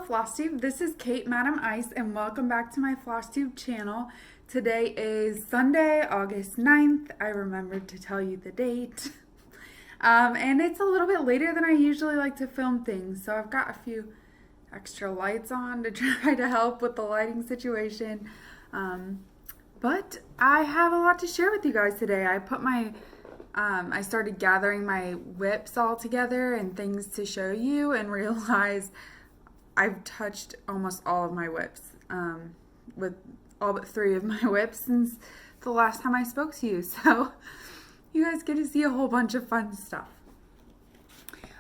Flosstube. This is Kate Madam Ice and welcome back to my Flosstube channel. Today is Sunday, August 9th. I remembered to tell you the date. And it's a little bit later than I usually like to film things, so I've got a few extra lights on to try to help with the lighting situation. But I have a lot to share with you guys today. I started gathering my whips all together and things to show you and realized I've touched almost all of my whips, with all but 3 of my whips since the last time I spoke to you. So you guys get to see a whole bunch of fun stuff.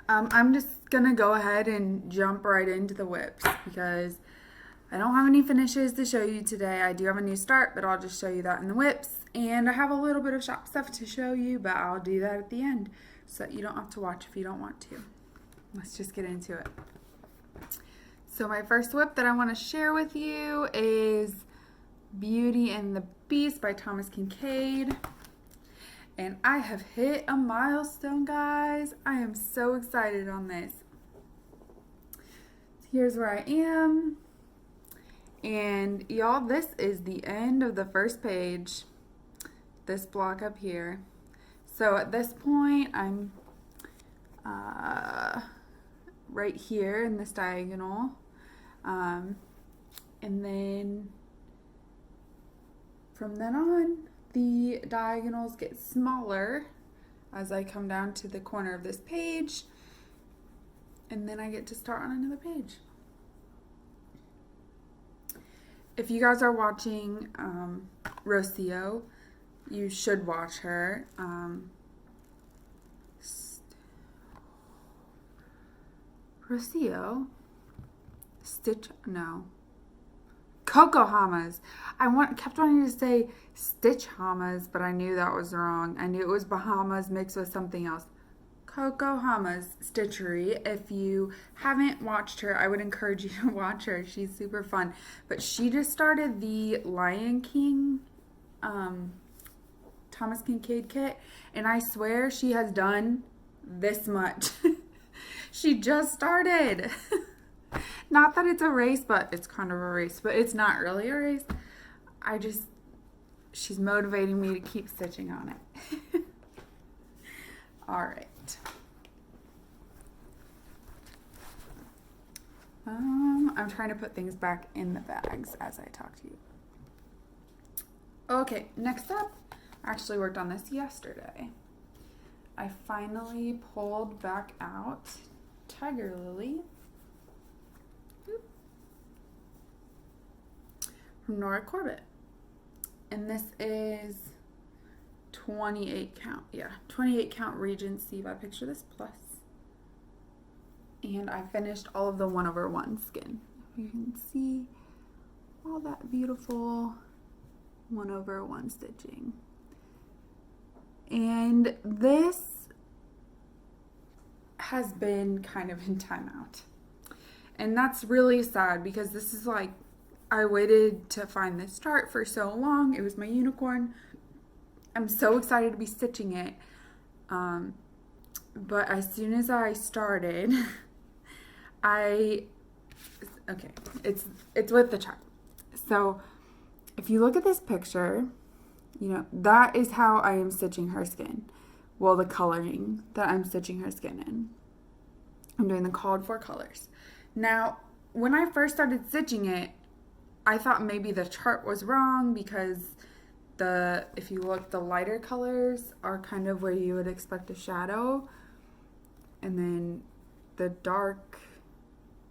I'm just going to go ahead and jump right into the whips because I don't have any finishes to show you today. I do have a new start, but I'll just show you that in the whips. And I have a little bit of shop stuff to show you, but I'll do that at the end so that you don't have to watch if you don't want to. Let's just get into it. So my first whip that I want to share with you is Beauty and the Beast by Thomas Kincaid. And I have hit a milestone, guys. I am so excited on this. Here's where I am. And y'all, this is the end of the first page. This block up here. So at this point, I'm right here in this diagonal. And then from then on, the diagonals get smaller as I come down to the corner of this page. And then I get to start on another page. If you guys are watching Rocio, you should watch her. Rocio? Coco Hamas. Kept wanting to say Stitch Hamas, but I knew that was wrong. I knew it was Bahamas mixed with something else. Coco Hamas Stitchery. If you haven't watched her, I would encourage you to watch her. She's super fun. But she just started the Lion King Thomas Kincaid kit, and I swear she has done this much. She just started. Not that it's a race, but it's kind of a race, but it's not really a race. She's motivating me to keep stitching on it. All right. I'm trying to put things back in the bags as I talk to you. Okay, next up, I actually worked on this yesterday. I finally pulled back out Tiger Lily from Nora Corbett. And this is 28 count. Yeah, 28 count Regency by Picture This Plus. And I finished all of the 1/1 skin. You can see all that beautiful 1/1 stitching. And this has been kind of in timeout. And that's really sad because this is like, I waited to find this start for so long. It was my unicorn. I'm so excited to be stitching it. But as soon as I started, okay, it's with the chart. So if you look at this picture, you know, that is how I am stitching her skin. Well, the coloring that I'm stitching her skin in. I'm doing the called for colors. Now, when I first started stitching it, I thought maybe the chart was wrong because if you look, the lighter colors are kind of where you would expect a shadow. And then the dark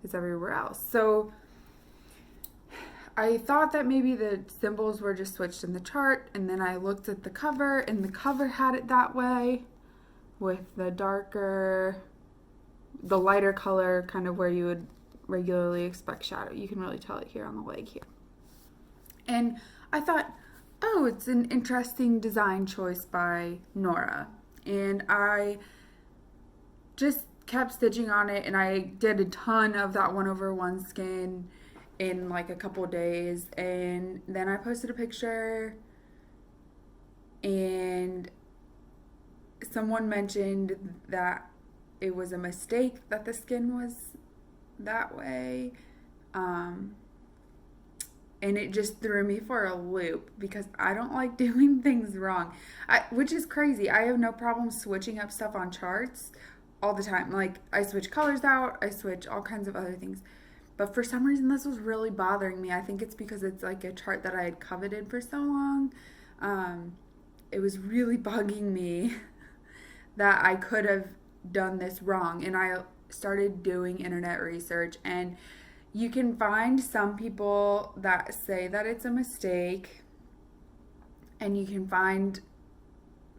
is everywhere else. So I thought that maybe the symbols were just switched in the chart, and then I looked at the cover, and the cover had it that way with the lighter color kind of where you would regularly expect shadow. You can really tell it here on the leg here. And I thought, oh, it's an interesting design choice by Nora. And I just kept stitching on it, and I did a ton of that 1/1 skin in like a couple days, and then I posted a picture and someone mentioned that it was a mistake that the skin was that way, And it just threw me for a loop because I don't like doing things wrong. Which is crazy. I have no problem switching up stuff on charts all the time. Like, I switch colors out, I switch all kinds of other things. But for some reason, this was really bothering me. I think it's because it's like a chart that I had coveted for so long. It was really bugging me that I could have done this wrong. And I started doing internet research, and you can find some people that say that it's a mistake, and you can find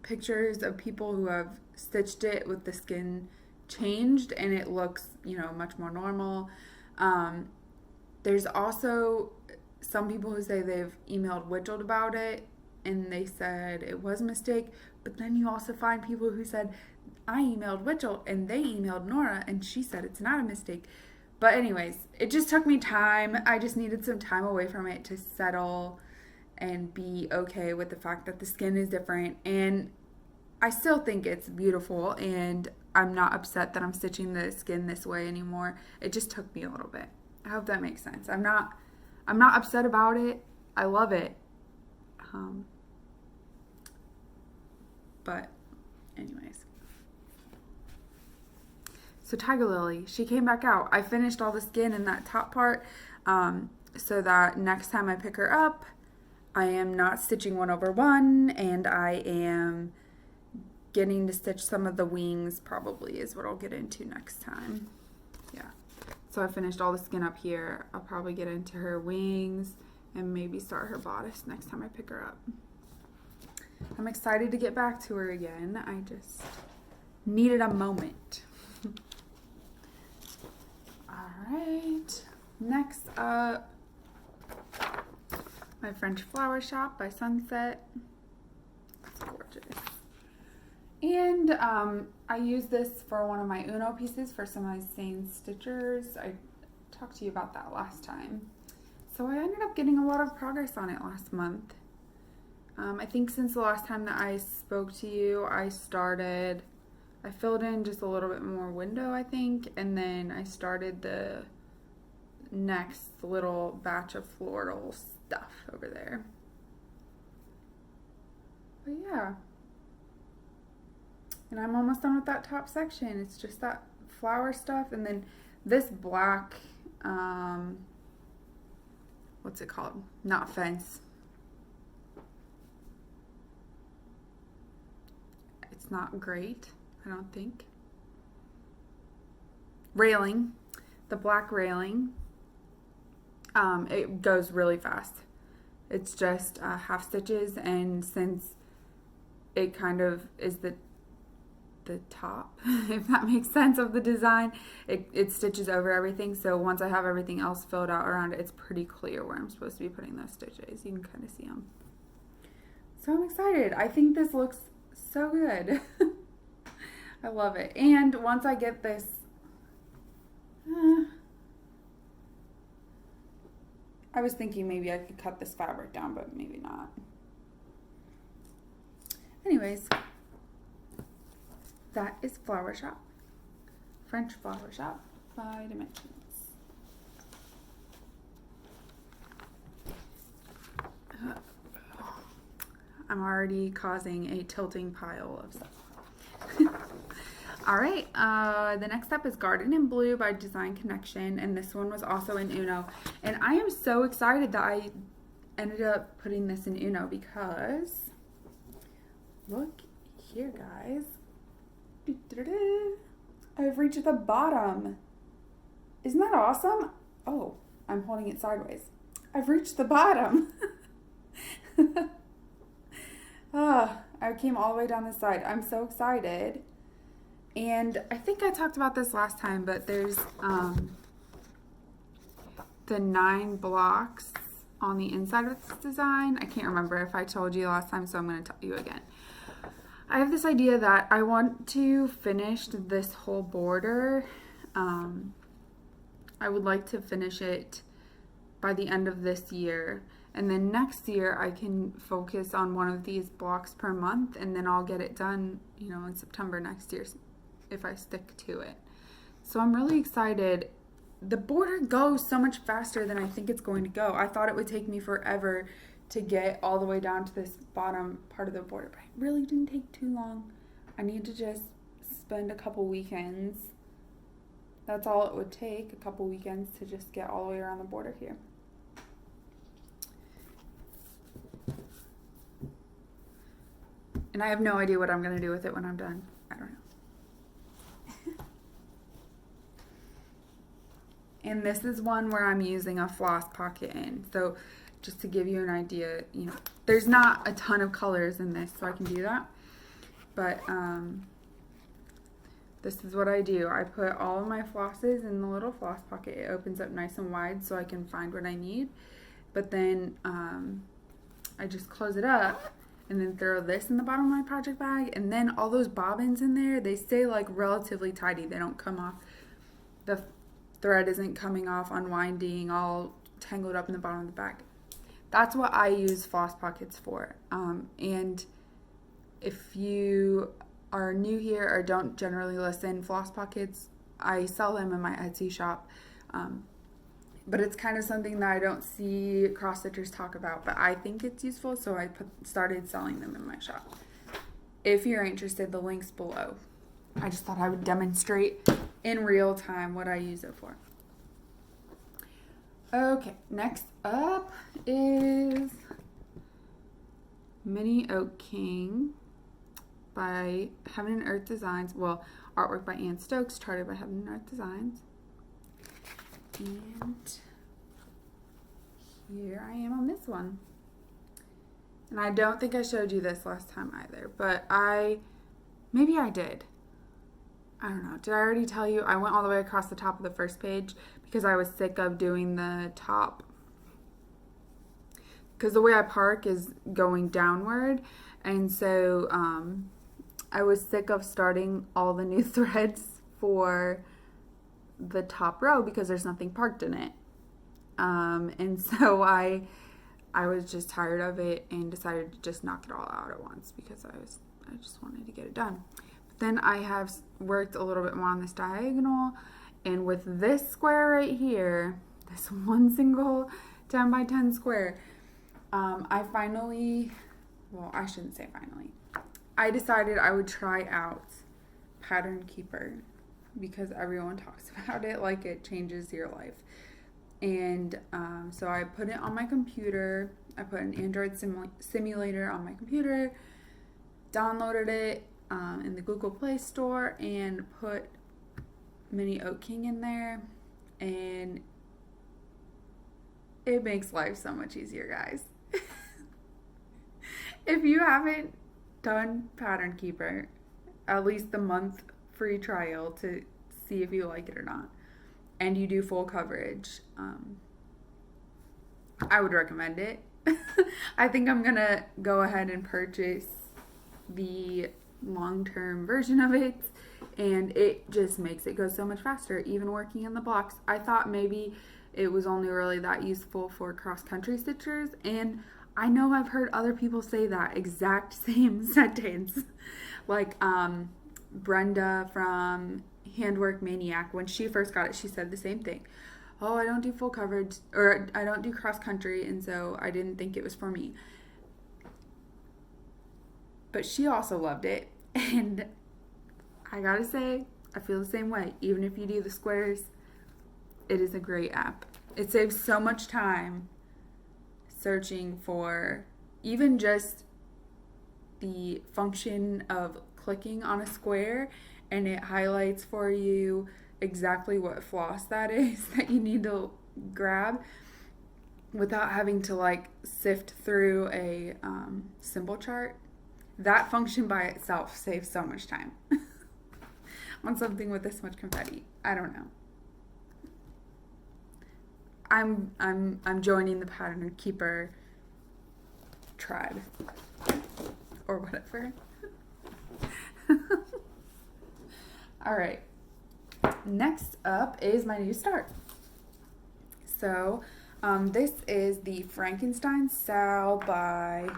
pictures of people who have stitched it with the skin changed and it looks, much more normal. There's also some people who say they've emailed Wichelt about it and they said it was a mistake, but then you also find people who said, I emailed Wichelt and they emailed Nora and she said it's not a mistake. But anyways, it just took me time. I just needed some time away from it to settle and be okay with the fact that the skin is different. And I still think it's beautiful, and I'm not upset that I'm stitching the skin this way anymore. It just took me a little bit. I hope that makes sense. I'm not upset about it. I love it. But anyways. So Tiger Lily, she came back out. I finished all the skin in that top part so that next time I pick her up, I am not stitching 1/1, and I am getting to stitch some of the wings probably is what I'll get into next time. Yeah. So I finished all the skin up here. I'll probably get into her wings and maybe start her bodice next time I pick her up. I'm excited to get back to her again. I just needed a moment. Alright, next up, my French Flower Shop by Sunset. It's gorgeous. And I used this for one of my Uno pieces for some of my stained stitchers. I talked to you about that last time. So I ended up getting a lot of progress on it last month. I think since the last time that I spoke to you, I filled in just a little bit more window, I think, and then I started the next little batch of floral stuff over there. But yeah. And I'm almost done with that top section. It's just that flower stuff, and then this black, what's it called? Not fence. It's not great, I don't think. Railing, the black railing, it goes really fast. It's just half stitches, and since it kind of is the top, if that makes sense, of the design, it stitches over everything. So once I have everything else filled out around it, it's pretty clear where I'm supposed to be putting those stitches. You can kind of see them. So I'm excited. I think this looks so good. I love it. And once I get this, I was thinking maybe I could cut this fabric down, but maybe not. Anyways, that is Flower Shop. French Flower Shop by Dimensions. I'm already causing a tilting pile of stuff. Alright, the next up is Garden in Blue by Design Connection, and this one was also in Uno. And I am so excited that I ended up putting this in Uno because, look here, guys. I've reached the bottom. Isn't that awesome? Oh, I'm holding it sideways. I've reached the bottom. I came all the way down the side. I'm so excited. And I think I talked about this last time, but there's the 9 blocks on the inside of this design. I can't remember if I told you last time, so I'm going to tell you again. I have this idea that I want to finish this whole border. I would like to finish it by the end of this year. And then next year I can focus on one of these blocks per month, and then I'll get it done, in September next year if I stick to it. So I'm really excited the border goes so much faster than I think it's going to go. I thought it would take me forever to get all the way down to this bottom part of the border, but it really didn't take too long. I need to just spend a couple weekends. That's all it would take, a couple weekends to just get all the way around the border here. And I have no idea what I'm going to do with it when I'm done. I don't know. And this is one where I'm using a floss pocket in. So just to give you an idea, you know, there's not a ton of colors in this, so I can do that. But this is what I do. I put all of my flosses in the little floss pocket. It opens up nice and wide so I can find what I need. But then I just close it up and then throw this in the bottom of my project bag. And then all those bobbins in there, they stay like relatively tidy. They don't come off. The thread isn't coming off, unwinding, all tangled up in the bottom of the bag. That's what I use floss pockets for. And if you are new here or don't generally listen, floss pockets, I sell them in my Etsy shop. But it's kind of something that I don't see cross-stitchers talk about, but I think it's useful, so I started selling them in my shop. If you're interested, the link's below. I just thought I would demonstrate in real time what I use it for. Okay, next up is Mini Oak King by Heaven and Earth Designs. Well, artwork by Stokes, charted by Heaven and Earth Designs. And here I am on this one. And I don't think I showed you this last time either, but maybe I did. I don't know. Did I already tell you? I went all the way across the top of the first page because I was sick of doing the top. Because the way I park is going downward. And so I was sick of starting all the new threads for the top row because there's nothing parked in it. And so I was just tired of it and decided to just knock it all out at once because I just wanted to get it done. But then I have worked a little bit more on this diagonal, and with this square right here, this one single 10 by 10 square, I decided I would try out Pattern Keeper because everyone talks about it like it changes your life. And so I put it on my computer. I put an Android simulator on my computer, downloaded it in the Google Play Store, and put Mini Oak King in there. And it makes life so much easier, guys. If you haven't done Pattern Keeper, at least the month free trial to see if you like it or not, and you do full coverage, I would recommend it. I think I'm gonna go ahead and purchase the long-term version of it, and it just makes it go so much faster, even working in the blocks. I thought maybe it was only really that useful for cross-country stitchers, and I know I've heard other people say that exact same sentence. Like Brenda from Handwork Maniac, when she first got it, she said the same thing. Oh, I don't do full coverage, or I don't do cross country, and so I didn't think it was for me. But she also loved it, and I gotta say, I feel the same way. Even if you do the squares, it is a great app. It saves so much time searching for even just the function of clicking on a square, and it highlights for you exactly what floss that is that you need to grab without having to like sift through a symbol chart. That function by itself saves so much time on something with this much confetti. I don't know. I'm joining the Pattern Keeper tribe or whatever. All right. Next up is my new start. So this is the Frankenstein Sal by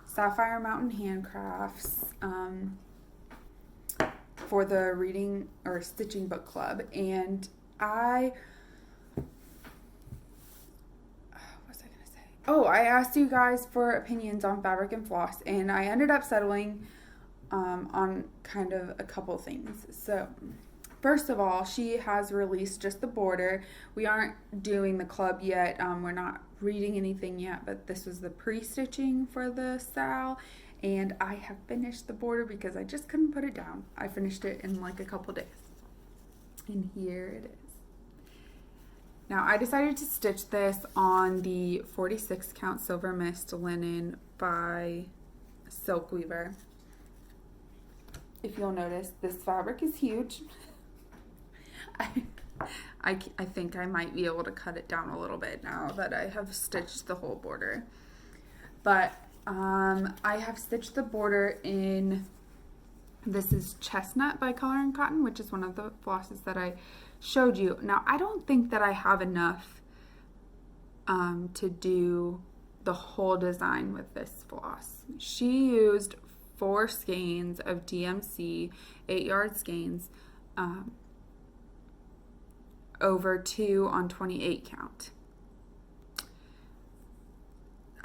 Sapphire Mountain Handcrafts for the reading or stitching book club. And I Oh, I asked you guys for opinions on fabric and floss, and I ended up settling on kind of a couple things. So, first of all, she has released just the border. We aren't doing the club yet. We're not reading anything yet, but this was the pre-stitching for the sal, and I have finished the border because I just couldn't put it down. I finished it in like a couple days. And here it is. Now, I decided to stitch this on the 46 count Silver Mist linen by Silk Weaver. If you'll notice, this fabric is huge. I think I might be able to cut it down a little bit now that I have stitched the whole border. But I have stitched the border in, this is Chestnut by Color & Cotton, which is one of the flosses that I showed you. Now, I don't think that I have enough to do the whole design with this floss. She used 4 skeins of DMC 8-yard skeins over 2 on 28 count.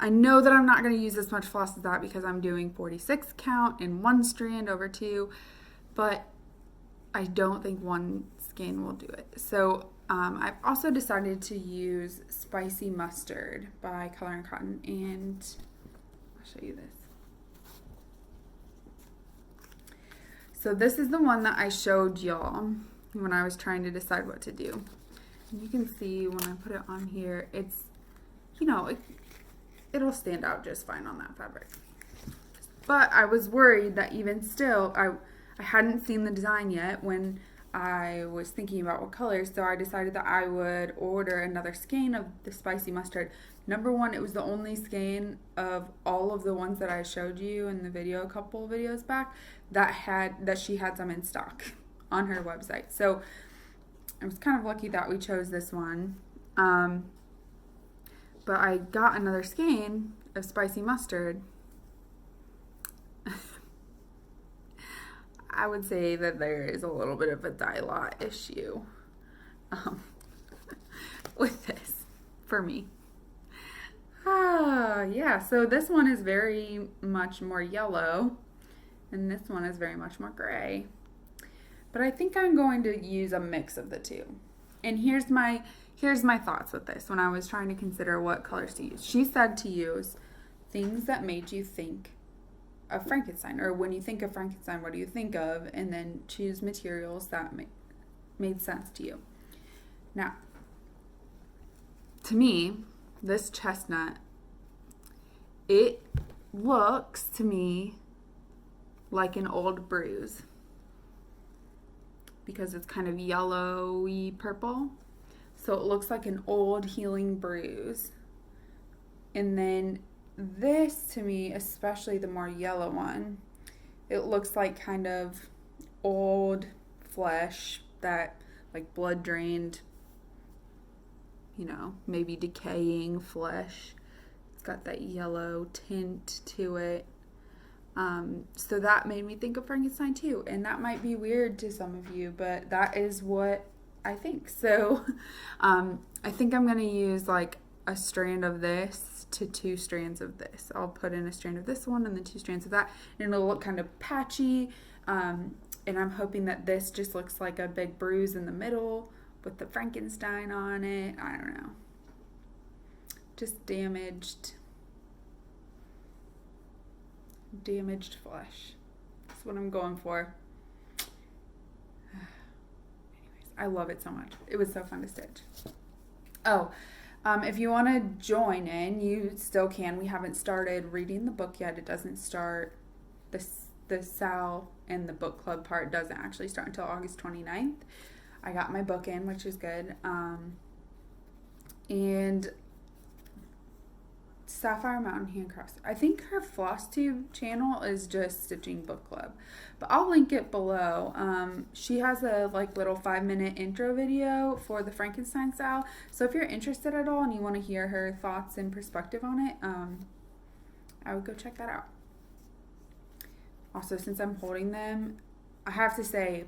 I know that I'm not going to use as much floss as that because I'm doing 46 count in 1 strand over 2, but I don't think 1 skein will do it. So I've also decided to use Spicy Mustard by Color & Cotton, and I'll show you this. So this is the one that I showed y'all when I was trying to decide what to do. And you can see when I put it on here, it's, you know, it'll stand out just fine on that fabric. But I was worried that even still, I hadn't seen the design yet when I was thinking about what colors, so I decided that I would order another skein of the Spicy Mustard. Number one, it was the only skein of all of the ones that I showed you in the video a couple of videos back that she had some in stock on her website. So I was kind of lucky that we chose this one. But I got another skein of Spicy Mustard. I would say that there is a little bit of a dye lot issue with this for me. Yeah, so this one is very much more yellow and this one is very much more gray. But I think I'm going to use a mix of the two. And here's my thoughts with this when I was trying to consider what colors to use. She said to use things that made you think of Frankenstein, or when you think of Frankenstein, what do you think of? And then choose materials that made sense to you. Now, to me, this chestnut, it looks to me like an old bruise because it's kind of yellowy purple. So it looks like an old healing bruise. And then this, to me, especially the more yellow one, it looks like kind of old flesh that, like, blood drained, you know, maybe decaying flesh. It's got that yellow tint to it. So that made me think of Frankenstein too. And that might be weird to some of you, but that is what I think. So I think I'm going to use like a strand of this to 2 strands of this. I'll put in a strand of this one and then 2 strands of that, and it'll look kind of patchy. And I'm hoping that this just looks like a big bruise in the middle with the Frankenstein on it. I don't know. Just damaged flesh. That's what I'm going for. Anyways, I love it so much. It was so fun to stitch. Oh, if you want to join in, you still can. We haven't started reading the book yet. It doesn't start, the Sal and the book club part doesn't actually start until August 29th. I got my book in, which is good. And Sapphire Mountain Handcrafts. I think her FlossTube channel is just Stitching Book Club, but I'll link it below. She has a like little 5-minute intro video for the Frankenstein style. So if you're interested at all and you want to hear her thoughts and perspective on it, I would go check that out. Also, since I'm holding them, I have to say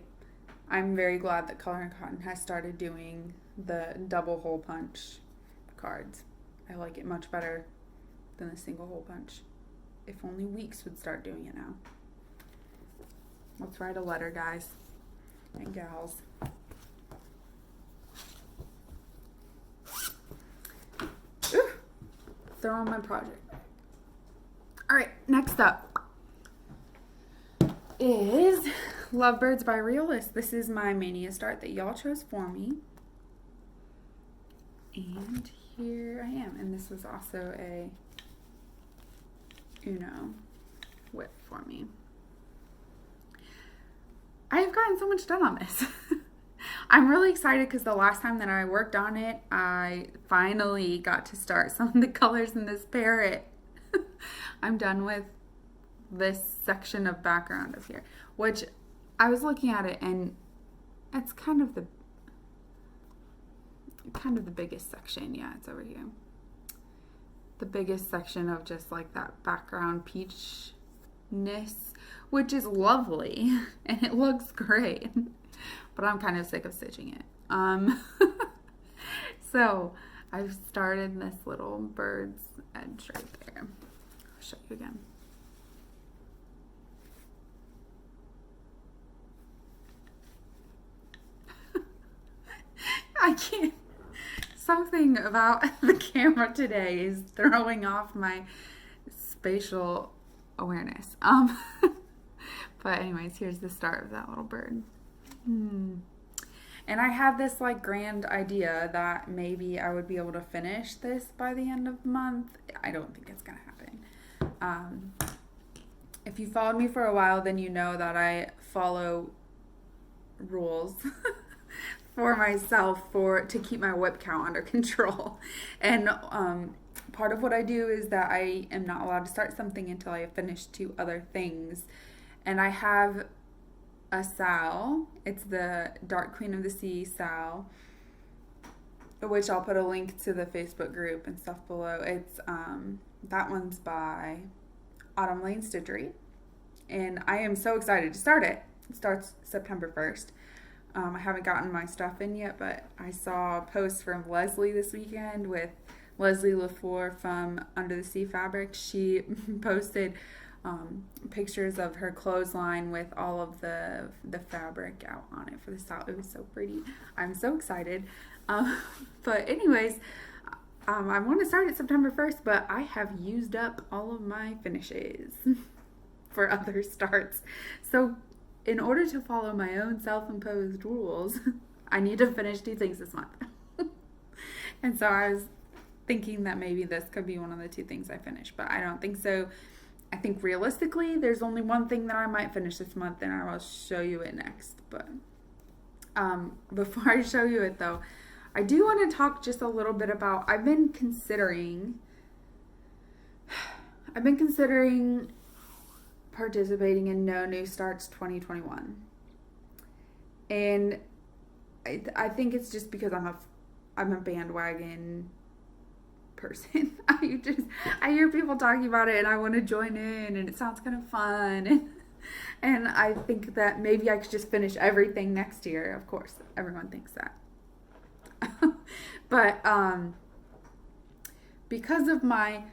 I'm very glad that Color & Cotton has started doing the double hole punch cards. I like it much better than a single hole punch. If only Weeks would start doing it now. Let's write a letter, guys and gals. Ooh, throw on my project. All right, next up is Lovebirds by Riolis. This is my Mania start that y'all chose for me. And here I am. And this was also a Uno whip for me. I have gotten so much done on this. I'm really excited because the last time that I worked on it, I finally got to start some of the colors in this parrot. I'm done with this section of background of here, which I was looking at it and it's kind of the biggest section. Yeah, it's over here. The biggest section of just like that background peachness, which is lovely and it looks great, but I'm kind of sick of stitching it. So I've started this little bird's edge right there. I'll show you again. I can't. Something about the camera today is throwing off my spatial awareness. But anyways, here's the start of that little bird. And I had this like grand idea that maybe I would be able to finish this by the end of the month. I don't think it's gonna happen. If you followed me for a while, then you know that I follow rules for myself to keep my whip count under control. And part of what I do is that I am not allowed to start something until I have finished 2 other things. And I have a Sal. It's the Dark Queen of the Sea Sal, which I'll put a link to the Facebook group and stuff below. It's that one's by Autumn Lane Stitchery, and I am so excited to start it. It starts September 1st. I haven't gotten my stuff in yet, but I saw a post from Leslie this weekend with Leslie LaFleur from Under the Sea Fabric. She posted pictures of her clothesline with all of the fabric out on it for the style. It was so pretty. I'm so excited. But anyways, I want to start it September 1st, but I have used up all of my finishes for other starts. So in order to follow my own self-imposed rules, I need to finish 2 things this month. And so I was thinking that maybe this could be one of the 2 things I finish, but I don't think so. I think realistically, there's only one thing that I might finish this month, and I will show you it next. But before I show you it, though, I do want to talk just a little bit about, I've been considering participating in No New Starts 2021. And I think it's just because I'm a bandwagon person. I hear people talking about it and I want to join in and it sounds kind of fun. And I think that maybe I could just finish everything next year. Of course, everyone thinks that. But because of my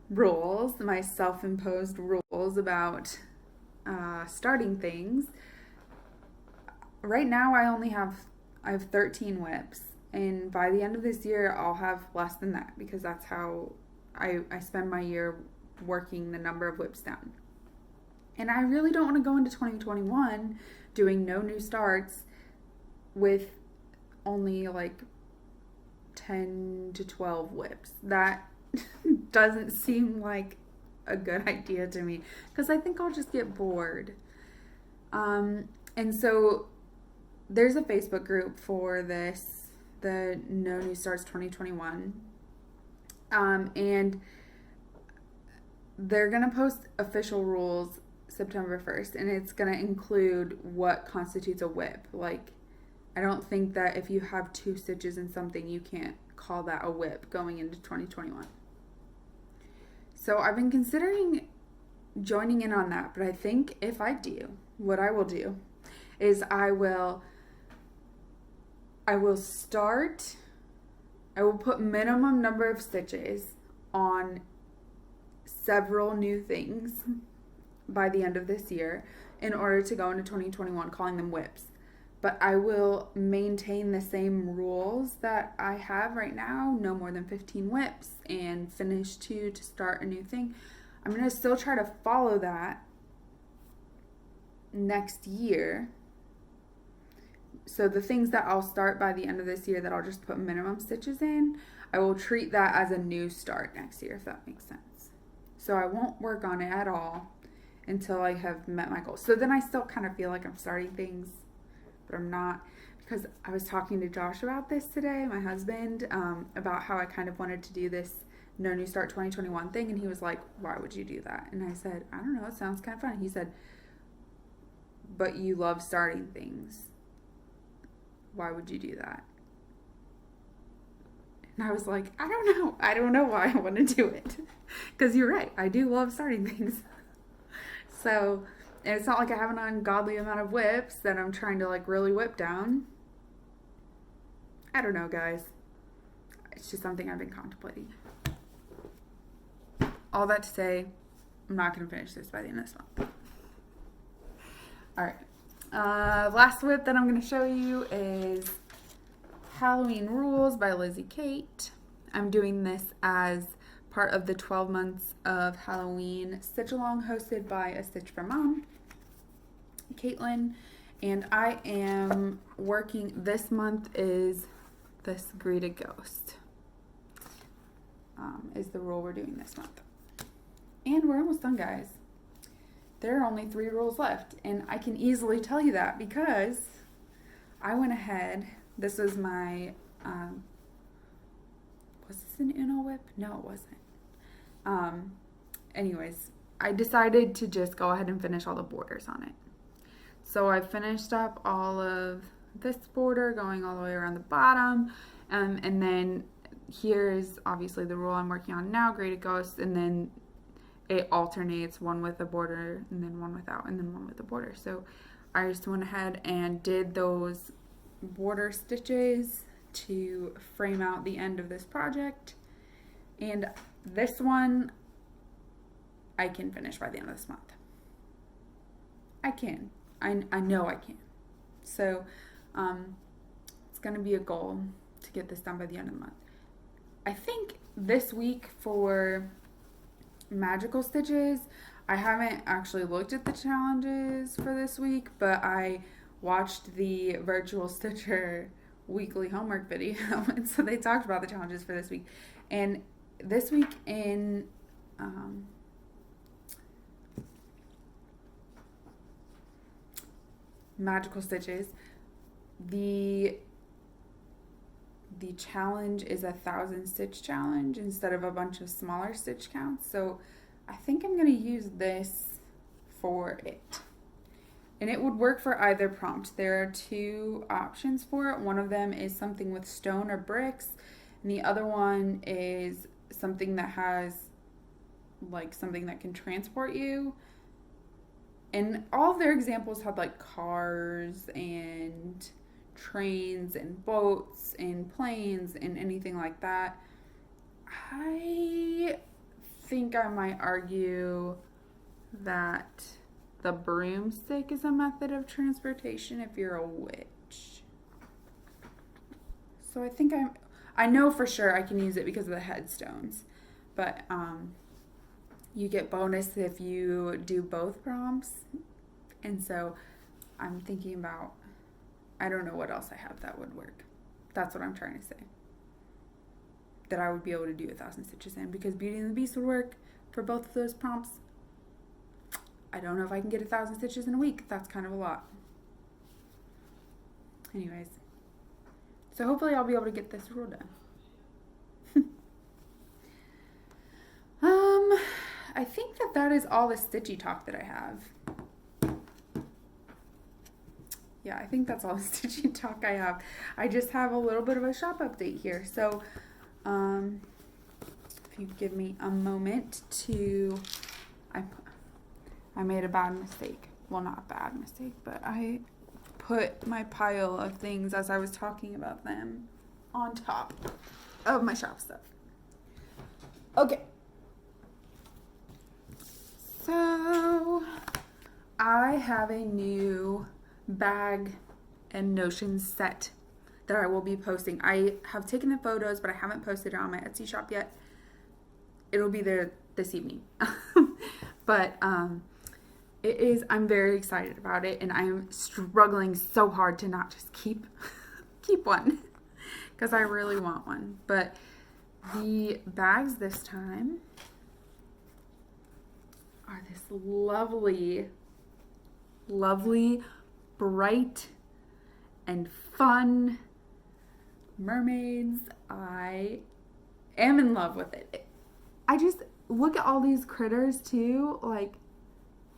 rules, my self-imposed rules about starting things, right now I have 13 whips, and by the end of this year I'll have less than that because that's how I spend my year working the number of whips down. And I really don't want to go into 2021 doing no new starts with only like 10 to 12 whips. That doesn't seem like a good idea to me because I think I'll just get bored. And so there's a Facebook group for this, the No New Starts 2021. And they're going to post official rules September 1st, and it's going to include what constitutes a whip. Like, I don't think that if you have 2 stitches in something, you can't call that a whip going into 2021. So I've been considering joining in on that, but I think if I do, what I will do is I will put minimum number of stitches on several new things by the end of this year in order to go into 2021, calling them whips. But I will maintain the same rules that I have right now, no more than 15 whips, and finish 2 to start a new thing. I'm going to still try to follow that next year. So the things that I'll start by the end of this year that I'll just put minimum stitches in, I will treat that as a new start next year, if that makes sense. So I won't work on it at all until I have met my goals. So then I still kind of feel like I'm starting things, but I'm not, because I was talking to Josh about this today, my husband, about how I kind of wanted to do this No New Start 2021 thing, and he was like, why would you do that? And I said, I don't know, it sounds kind of fun. He said, but you love starting things. Why would you do that? And I was like, I don't know why I want to do it. Because you're right, I do love starting things. So, and it's not like I have an ungodly amount of whips that I'm trying to like really whip down. I don't know, guys. It's just something I've been contemplating. All that to say, I'm not going to finish this by the end of this month. Alright. Last whip that I'm going to show you is Halloween Rules by Lizzie Kate. I'm doing this as part of the 12 months of Halloween stitch along hosted by A Stitch for Mom, Katelyn, and I am working, this month is this Greeted Ghost, is the rule we're doing this month. And we're almost done, guys. There are only 3 rules left, and I can easily tell you that because I went ahead, this was my, was this an Uno whip? No, it wasn't. Anyways, I decided to just go ahead and finish all the borders on it. So I finished up all of this border going all the way around the bottom, and then here's obviously the rule I'm working on now, Greeted Ghost, and then it alternates, one with a border and then one without and then one with a border. So I just went ahead and did those border stitches to frame out the end of this project, and this one I can finish by the end of this month. I can. I know I can. So it's going to be a goal to get this done by the end of the month. I think this week for magical stitches, I haven't actually looked at the challenges for this week, but I watched the Virtual Stitcher weekly homework video, and so they talked about the challenges for this week. And this week in magical stitches, the challenge is 1,000 stitch challenge instead of a bunch of smaller stitch counts. So I think I'm going to use this for it. And it would work for either prompt. There are 2 options for it. One of them is something with stone or bricks, and the other one is something that has like something that can transport you. And all of their examples had like cars and trains and boats and planes and anything like that. I think I might argue that the broomstick is a method of transportation if you're a witch. So I think I know for sure I can use it because of the headstones. But you get bonus if you do both prompts. And so I'm thinking about, I don't know what else I have that would work. That's what I'm trying to say. That I would be able to do 1,000 stitches in, because Beauty and the Beast would work for both of those prompts. I don't know if I can get 1,000 stitches in a week. That's kind of a lot. Anyways. So hopefully I'll be able to get this rule done. I think that is all the stitchy talk that I have. Yeah, I think that's all the stitchy talk I have. I just have a little bit of a shop update here. So, if you give me a moment to, I made a bad mistake. Well, not a bad mistake, but I put my pile of things as I was talking about them on top of my shop stuff. Okay. I have a new bag and notions set that I will be posting. I have taken the photos, but I haven't posted it on my Etsy shop yet. It'll be there this evening. But it is, I'm very excited about it, and I'm struggling so hard to not just keep one, because I really want one. But the bags this time are this lovely, bright and fun mermaids. I am in love with it. I just look at all these critters too, like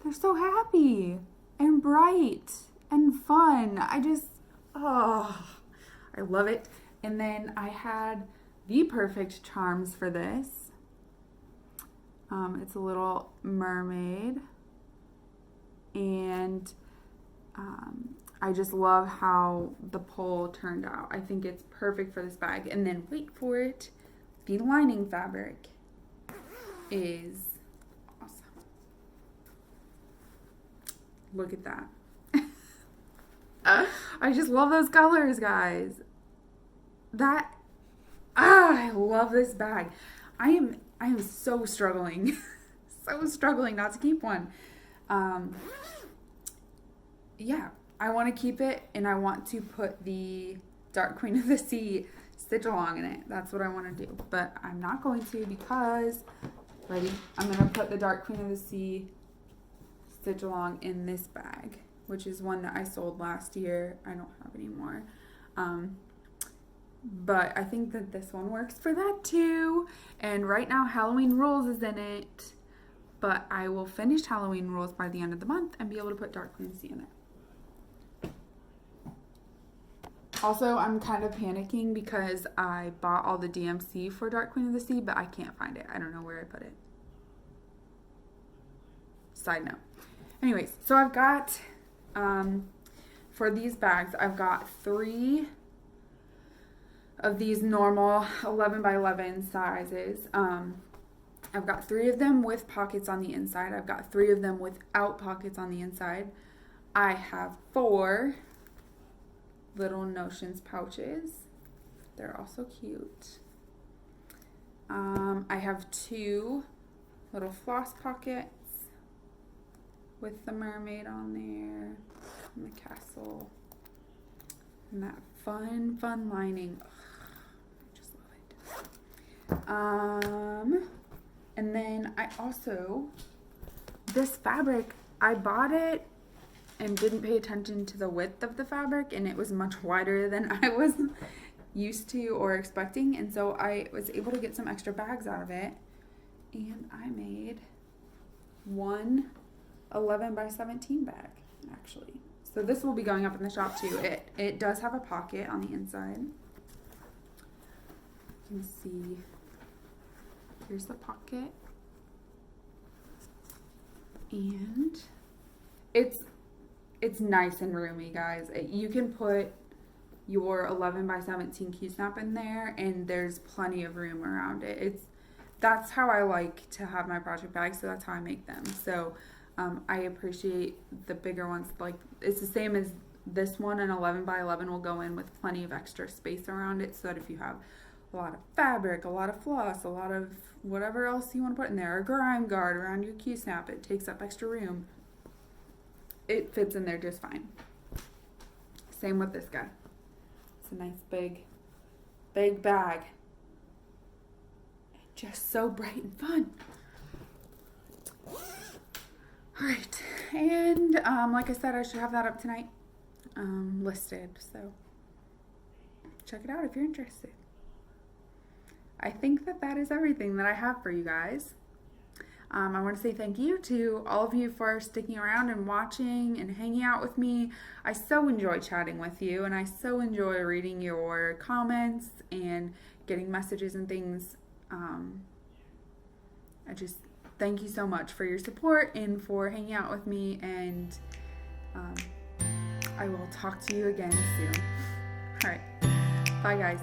they're so happy and bright and fun. I love it. And then I had the perfect charms for this. It's a little mermaid, and I just love how the pole turned out. I think it's perfect for this bag. And then wait for it, the lining fabric is awesome. Look at that. I just love those colors, guys. I love this bag. I am so struggling. So struggling not to keep one. Yeah, I want to keep it, and I want to put the Dark Queen of the Sea stitch along in it. That's what I want to do. But I'm not going to, because, ready? I'm going to put the Dark Queen of the Sea stitch along in this bag, which is one that I sold last year. I don't have anymore. But I think that this one works for that too. And right now Halloween Rules is in it. But I will finish Halloween Rules by the end of the month and be able to put Dark Queen of the Sea in there. Also, I'm kind of panicking because I bought all the DMC for Dark Queen of the Sea, but I can't find it. I don't know where I put it. Side note. Anyways, so I've got, for these bags, I've got 3 of these normal 11 by 11 sizes. I've got 3 of them with pockets on the inside. I've got 3 of them without pockets on the inside. I have 4 little notions pouches. They're also cute. I have 2 little floss pockets with the mermaid on there and the castle and that fun lining. Ugh, I just love it. And then I also, this fabric, I bought it and didn't pay attention to the width of the fabric, and it was much wider than I was used to or expecting, and so I was able to get some extra bags out of it, and I made one 11 by 17 bag, actually. So this will be going up in the shop too. It does have a pocket on the inside. You can see, here's the pocket, and it's nice and roomy, guys. You can put your 11 by 17 key snap in there, and there's plenty of room around it. That's how I like to have my project bags, so that's how I make them. So I appreciate the bigger ones. Like, it's the same as this one, an 11 by 11 will go in with plenty of extra space around it, so that if you have a lot of fabric, a lot of floss, a lot of whatever else you want to put in there, a grime guard around your key snap, it takes up extra room. It fits in there just fine. Same with this guy. It's a nice big bag. Just so bright and fun. Alright, and like I said, I should have that up tonight, listed, so check it out if you're interested. I think that is everything that I have for you guys. I want to say thank you to all of you for sticking around and watching and hanging out with me. I so enjoy chatting with you, and I so enjoy reading your comments and getting messages and things. I just thank you so much for your support and for hanging out with me, and I will talk to you again soon. All right, bye guys.